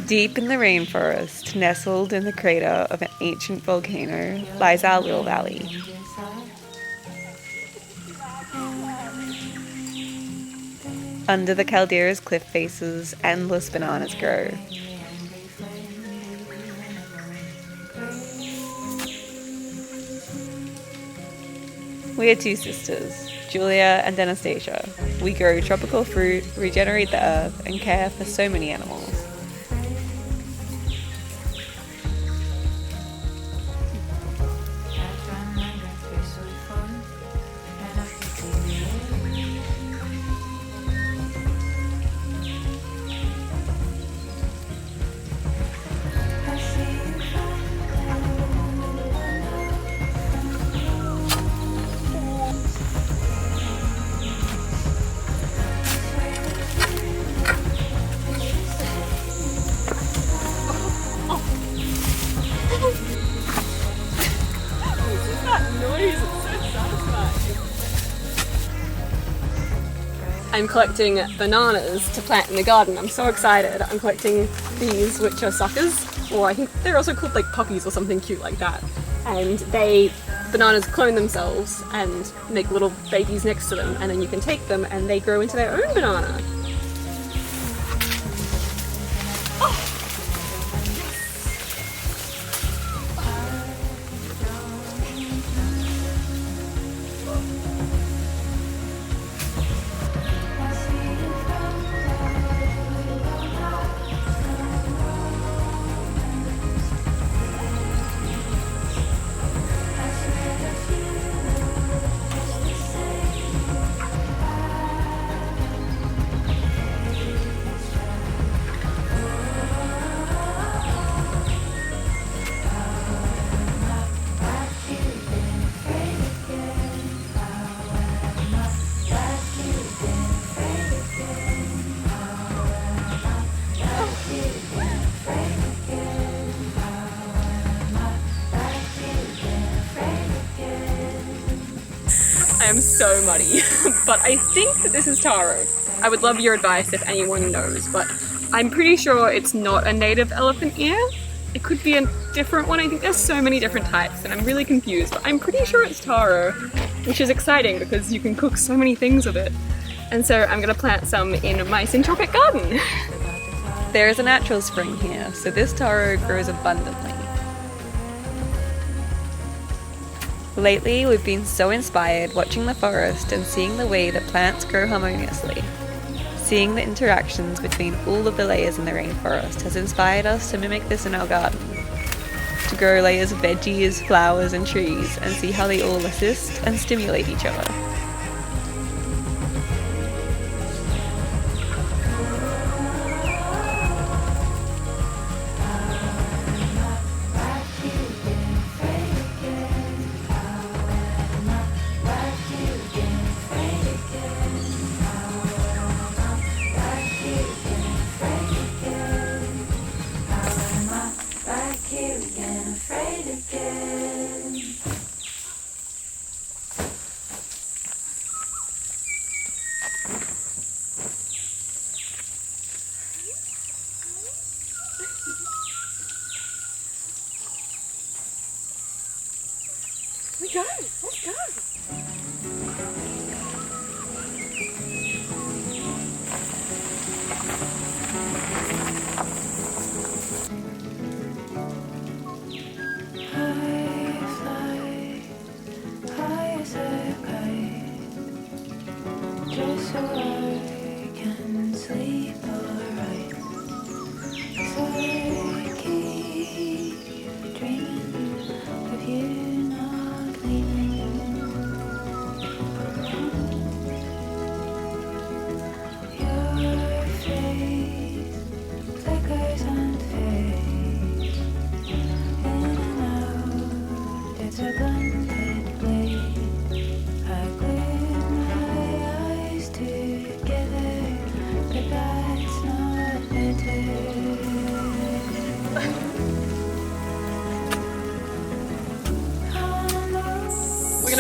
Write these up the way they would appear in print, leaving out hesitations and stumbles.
Deep in the rainforest, nestled in the crater of an ancient volcano, lies our little valley. Under the caldera's cliff faces, endless bananas grow. We are two sisters, Julia and Anastasia. We grow tropical fruit, regenerate the earth, and care for so many animals. I'm collecting bananas to plant in the garden. I'm so excited. I'm collecting these, which are suckers, or I think they're also called like puppies or something cute like that. And bananas clone themselves and make little babies next to them, and then you can take them and they grow into their own banana. I am so muddy, but I think that this is taro. I would love your advice if anyone knows, but I'm pretty sure it's not a native elephant ear. It could be a different one. I think there's so many different types and I'm really confused, but I'm pretty sure it's taro, which is exciting because you can cook so many things with it. And so I'm gonna plant some in my syntropic garden. There is a natural spring here, so this taro grows abundantly. Lately, we've been so inspired watching the forest and seeing the way that plants grow harmoniously. Seeing the interactions between all of the layers in the rainforest has inspired us to mimic this in our garden. To grow layers of veggies, flowers, and trees and see how they all assist and stimulate each other.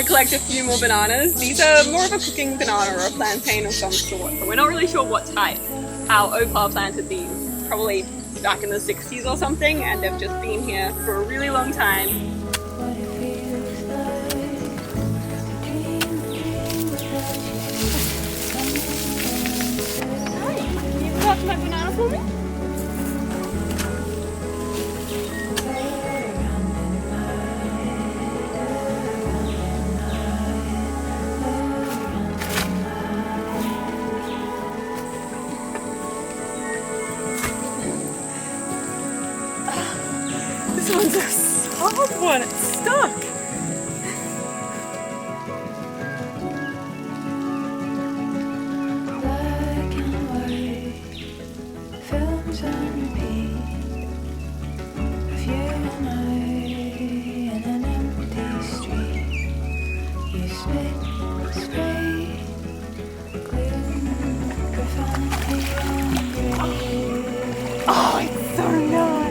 go collect a few more bananas. These are more of a cooking banana or a plantain of some sort, but we're not really sure what type. Our Opa planted these probably back in the 60s or something, and they've just been here for a really long time. Hi, can you cut my banana for me? This one's a soft one, it's stuck. Black and white films on repeat of you and I in an empty street. You spit, spray, glue, graffiti on grey. Oh, it's so nice.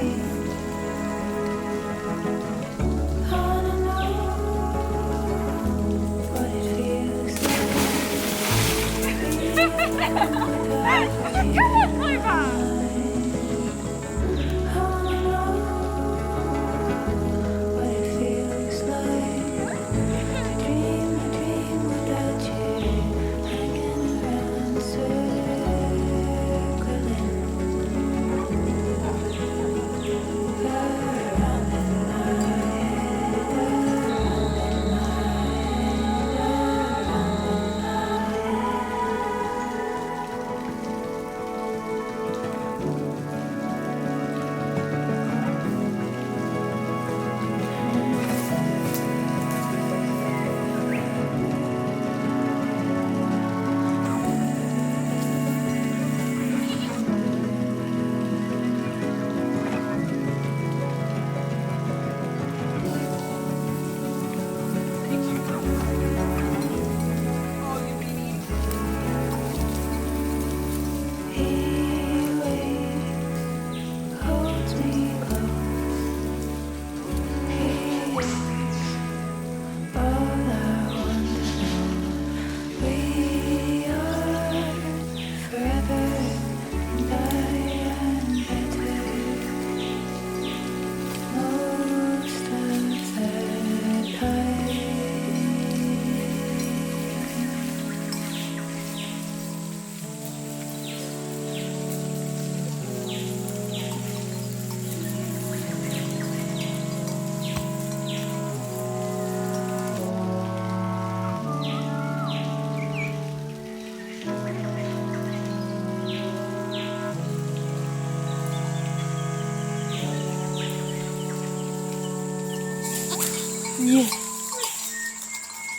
Yeah.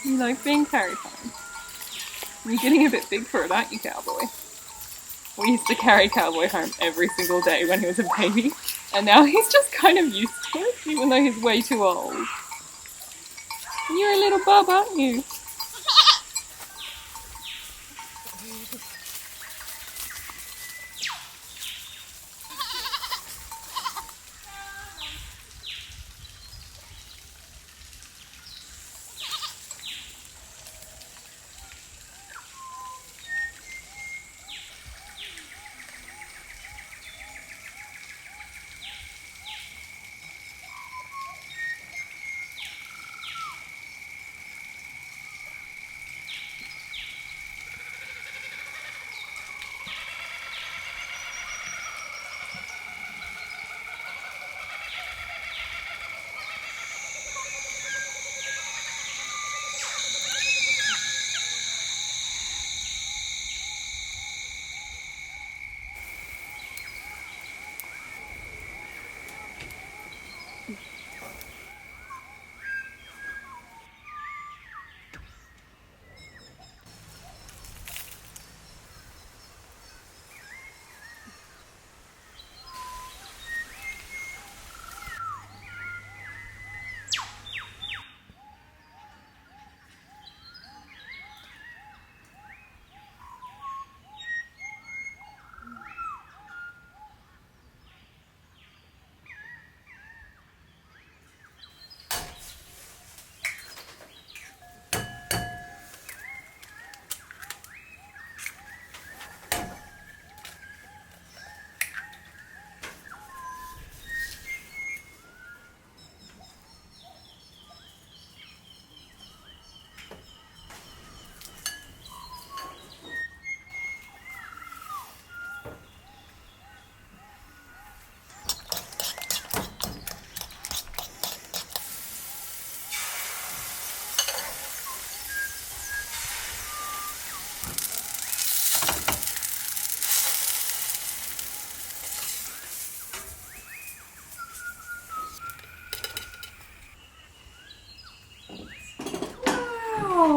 You like being carried home? You're getting a bit big for it, aren't you, Cowboy? We used to carry Cowboy home every single day when he was a baby, and now he's just kind of used to it, even though he's way too old. You're a little bub, aren't you?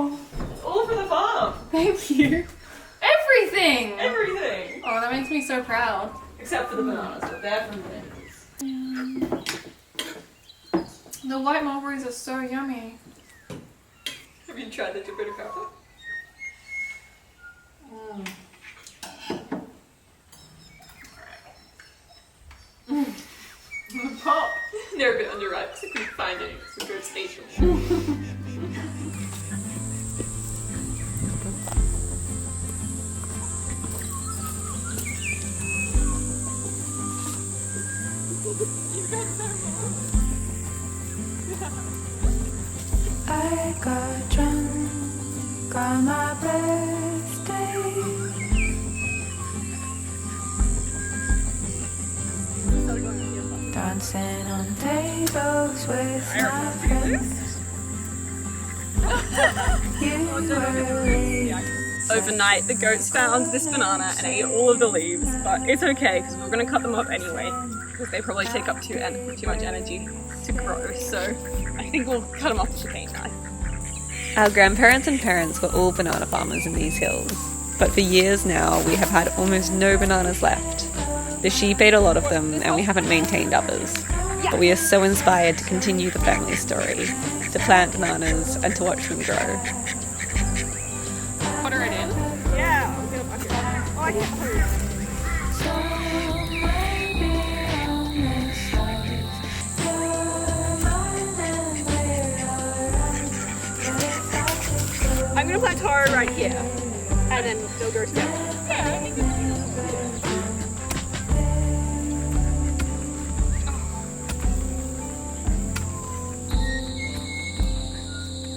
Oh, All for the farm. thank you. Everything! Everything. Oh, that makes me so proud. Except for the bananas, but they're from bananas. The white mulberries are so yummy. Have you tried the Jupiter pepper? Pop. They're a bit underripe, so if you find any, it's a good station. I got drunk on my birthday. Dancing on tables with my friends. You were Overnight, the goats found this banana and ate all of the leaves, but it's okay because we're going to cut them off anyway because they probably take up too much energy to grow, so I think we'll cut them off with the cane knife. Our grandparents and parents were all banana farmers in these hills, but for years now we have had almost no bananas left. The sheep ate a lot of them and we haven't maintained others, but we are so inspired to continue the family story, to plant bananas and to watch them grow. Put her in? Yeah, I'll get a bucket. Oh, I can't hurry. I'm gonna plant taro right here, and then they'll grow together. Yeah, I think it's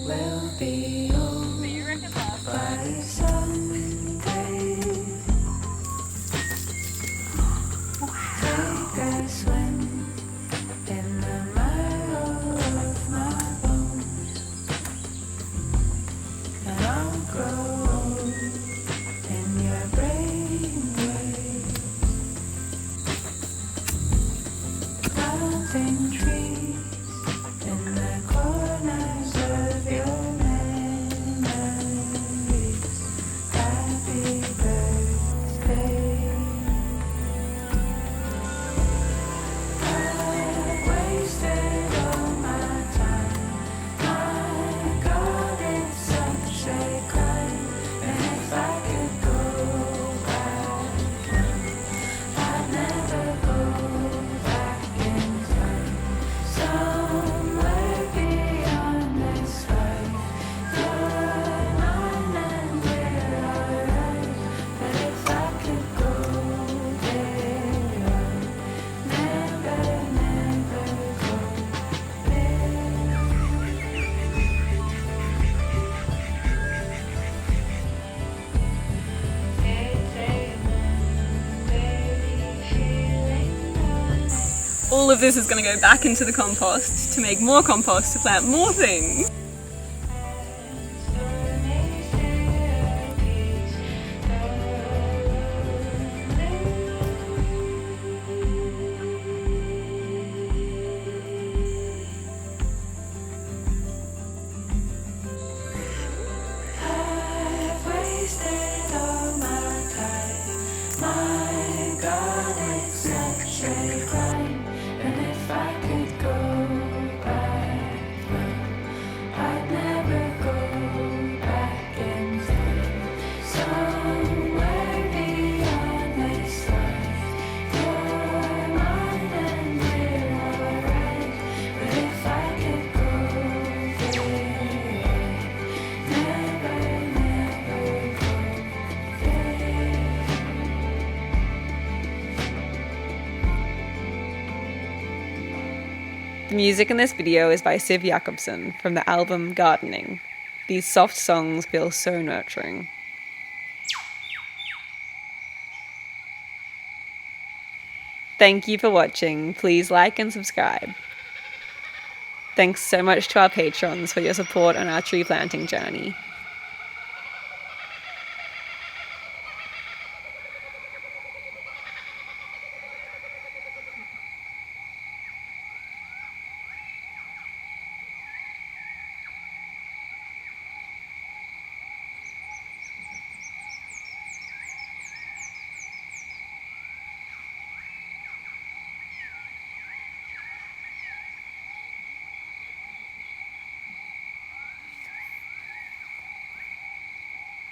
will be over by Sunday. Take a swim in the marrow of my bones, and I'll grow in your brainwave. Planting trees in the corners of your memories. Happy birthday. I've wasted all my time. My God, it's such a crime. And if I could go back, I'd never go back in time. Somewhere beyond this life, you're mine and we're alright. But if I could go there, I'd never go all of this is going to go back into the compost to make more compost to plant more things. I've wasted all my time. My God, it's such a crime. And if I could go back now, I'd never go back in time. Somewhere beyond this life, you're mine and we're alright. But if I could go there, never go The music in this video is by Siv Jakobsen from the album Gardening. These soft songs feel so nurturing. Thank you for watching. Please like and subscribe. Thanks so much to our patrons for your support on our tree planting journey.